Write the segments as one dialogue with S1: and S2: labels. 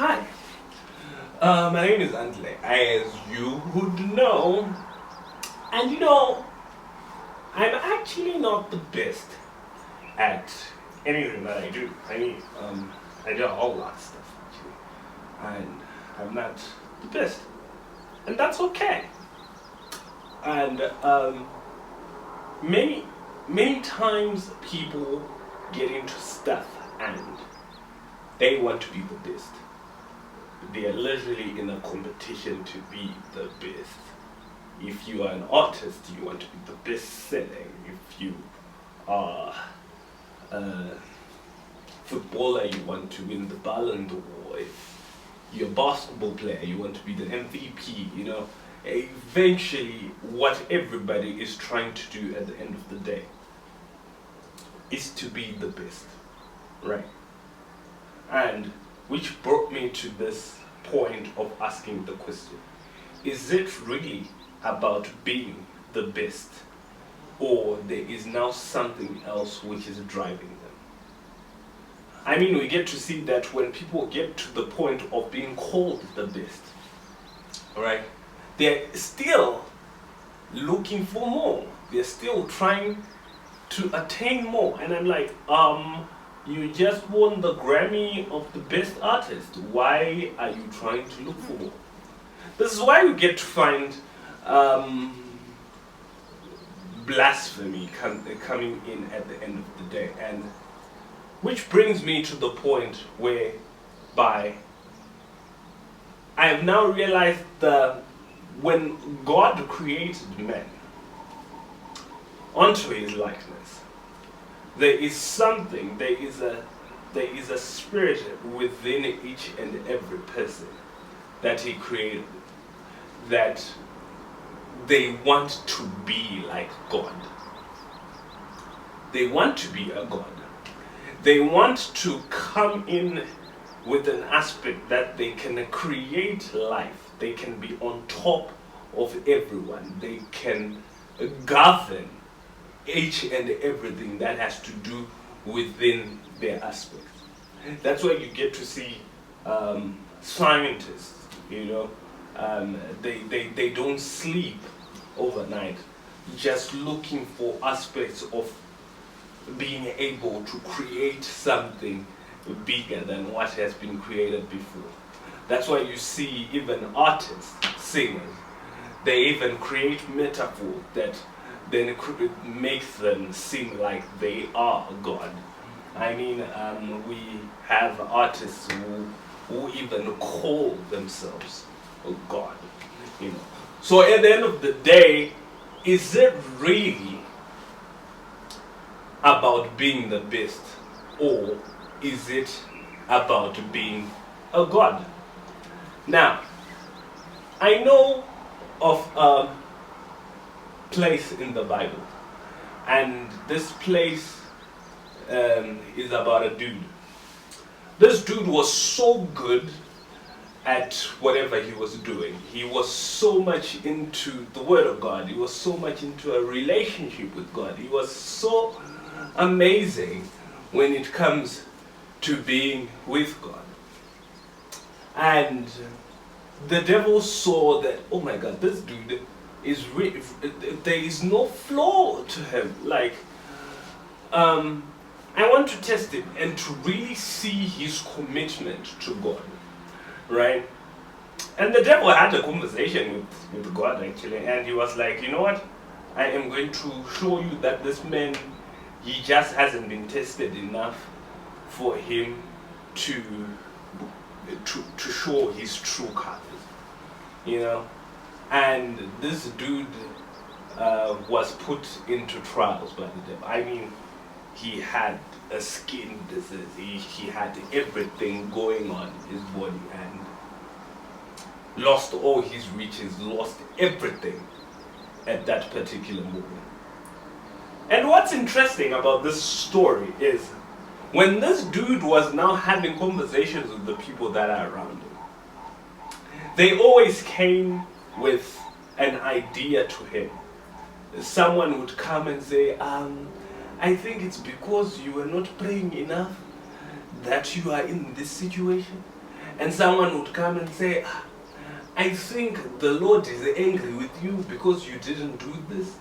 S1: Hi, my name is Andile, as you would know, and I'm actually not the best at anything that I do. I do a whole lot of stuff actually, and I'm not the best, and that's okay. And many times people get into stuff and they want to be the best. They are literally in a competition to be the best. If you are an artist, you want to be the best selling. If you are a footballer, you want to win the Ballon d'Or. If you're a basketball player, you want to be the MVP. Eventually, what everybody is trying to do at the end of the day is to be the best, right? And which brought me to this point of asking the question, is it really about being the best, or there is now something else which is driving them? I mean, we get to see that when people get to the point of being called the best, right, they're still looking for more. They're still trying to attain more. And I'm like, you just won the Grammy of the best artist. Why are you trying to look for more? This is why we get to find blasphemy coming in at the end of the day. And which brings me to the point whereby I have now realized that when God created man onto his likeness, there is something, there is a spirit within each and every person that he created, that they want to be like God. They want to be a God. They want to come in with an aspect that they can create life. They can be on top of everyone. They can govern each and everything that has to do within their aspect. That's why you get to see scientists, they don't sleep overnight, just looking for aspects of being able to create something bigger than what has been created before. That's why you see even artists, singers, they even create metaphor that then makes them seem like they are God. I mean, we have artists who even call themselves a God. So at the end of the day, is it really about being the best, or is it about being a God? Now, I know of a place in the Bible, and this place is about a dude. This dude was so good at whatever he was doing. He was so much into the Word of God. He was so much into a relationship with God. He was so amazing when it comes to being with God. And the devil saw that, oh my God, this dude is there is no flaw to him. Like, I want to test him and to really see his commitment to God, right? And the devil had a conversation with God actually, and he was like, you know what? I am going to show you that this man, he just hasn't been tested enough for him to show his true colors, And this dude was put into trials by the devil. I mean, he had a skin disease. He had everything going on in his body and lost all his riches, lost everything at that particular moment. And what's interesting about this story is when this dude was now having conversations with the people that are around him, they always came with an idea to him. Someone would come and say, I think it's because you were not praying enough that you are in this situation. And someone would come and say, I think the Lord is angry with you because you didn't do this.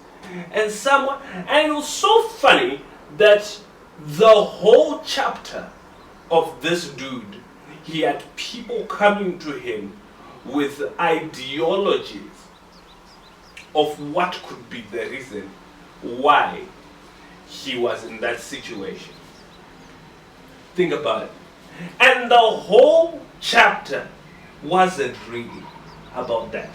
S1: And it was so funny that the whole chapter of this dude, he had people coming to him with ideologies of what could be the reason why he was in that situation. Think about it. And the whole chapter wasn't really about that.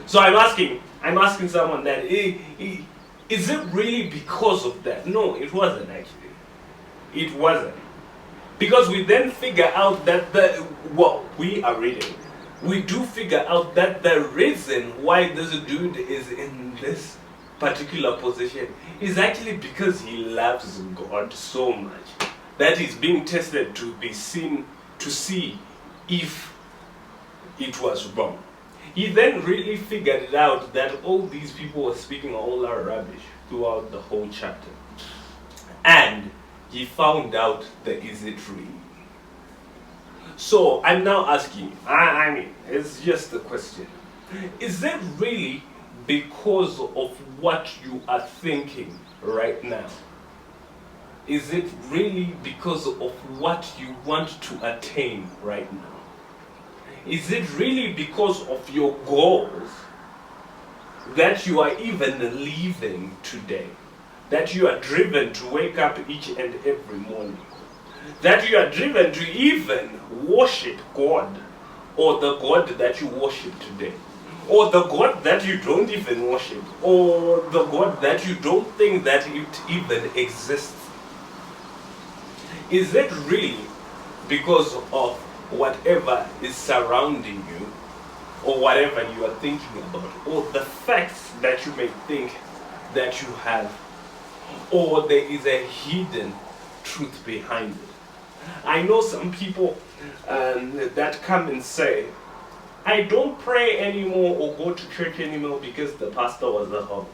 S1: So I'm asking someone that, is it really because of that? No, it wasn't actually. It wasn't. Because we then figure out that we are reading. We do figure out that the reason why this dude is in this particular position is actually because he loves God so much that he's being tested to be seen, to see if it was wrong. He then really figured it out that all these people were speaking all that rubbish throughout the whole chapter. And he found out that is it really. So I'm now asking, I mean, it's just a question. Is it really because of what you are thinking right now? Is it really because of what you want to attain right now? Is it really because of your goals that you are even living today? That you are driven to wake up each and every morning? That you are driven to even worship God, or the God that you worship today, or the God that you don't even worship, or the God that you don't think that it even exists? Is it really because of whatever is surrounding you, or whatever you are thinking about, or the facts that you may think that you have, or there is a hidden truth behind it? I know some people that come and say, I don't pray anymore or go to church anymore because the pastor was at home.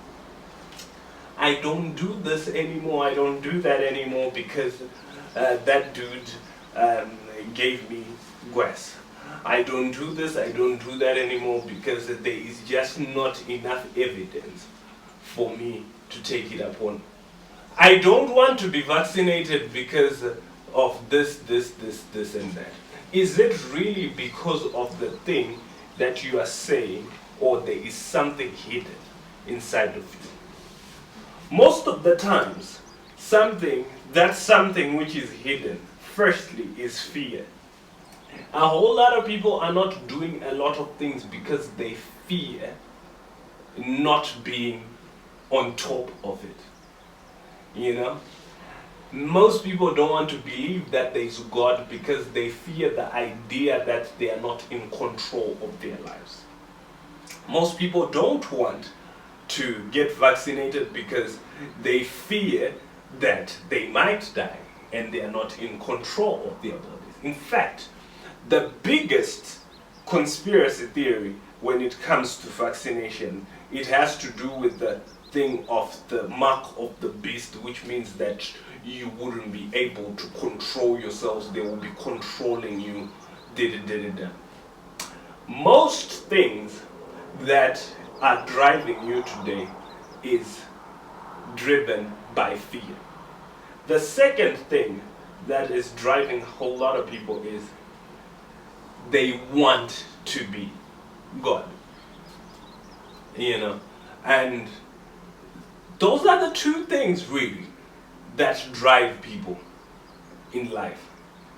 S1: I don't do this anymore, I don't do that anymore because that dude gave me grass. I don't do this, I don't do that anymore because there is just not enough evidence for me to take it upon. I don't want to be vaccinated because of this and that. Is it really because of the thing that you are saying, or there is something hidden inside of you? Most of the times, something which is hidden, firstly, is fear. A whole lot of people are not doing a lot of things because they fear not being on top of it. You know? Most people don't want to believe that there is God because they fear the idea that they are not in control of their lives. Most people don't want to get vaccinated because they fear that they might die and they are not in control of their bodies. In fact, the biggest conspiracy theory when it comes to vaccination, it has to do with the thing of the mark of the beast, which means that you wouldn't be able to control yourselves, they will be controlling you. Most things that are driving you today is driven by fear. The second thing that is driving a whole lot of people is they want to be God. You know, and those are the two things really that drive people in life.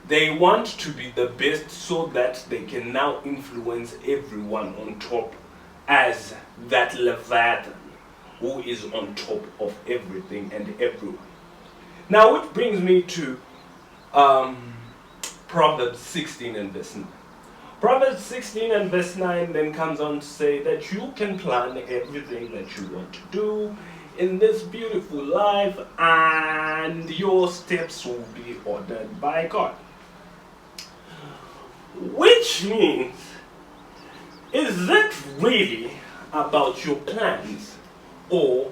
S1: They want to be the best so that they can now influence everyone on top as that Leviathan who is on top of everything and everyone. Now, which brings me to Proverbs 16 and verse 9. Proverbs 16 and verse 9 then comes on to say that you can plan everything that you want to do in this beautiful life and your steps will be ordered by God. Which means, is it really about your plans, or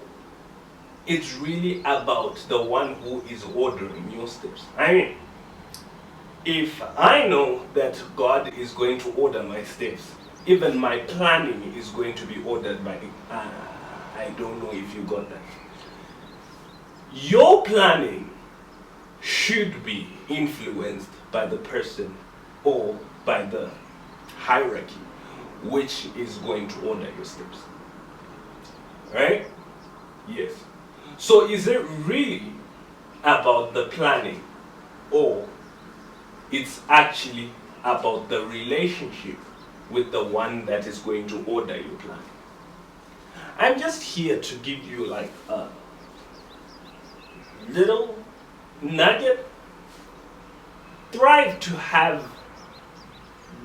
S1: it's really about the one who is ordering your steps? I mean, If I know that God is going to order my steps, even my planning is going to be ordered by I don't know if you got that. Your planning should be influenced by the person or by the hierarchy which is going to order your steps. Right? Yes. So is it really about the planning, or it's actually about the relationship with the one that is going to order your plan? I'm just here to give you like a little nugget. Thrive to have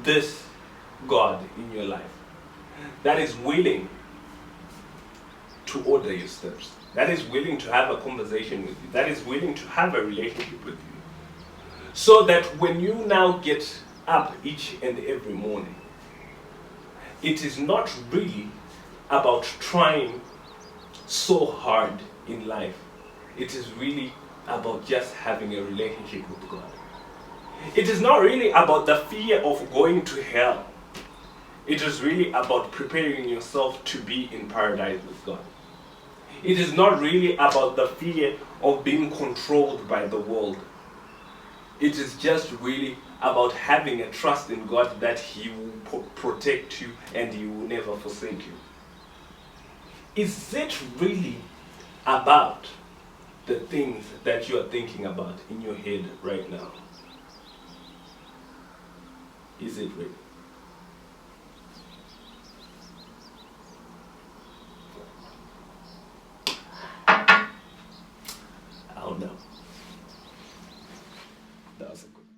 S1: this God in your life that is willing to order your steps, that is willing to have a conversation with you, that is willing to have a relationship with you, so that when you now get up each and every morning, it is not really about trying so hard in life. It is really about just having a relationship with God. It is not really about the fear of going to hell. It is really about preparing yourself to be in paradise with God. It is not really about the fear of being controlled by the world. It is just really about having a trust in God that He will protect you and He will never forsake you. Is it really about the things that you are thinking about in your head right now? Is it really? I don't know.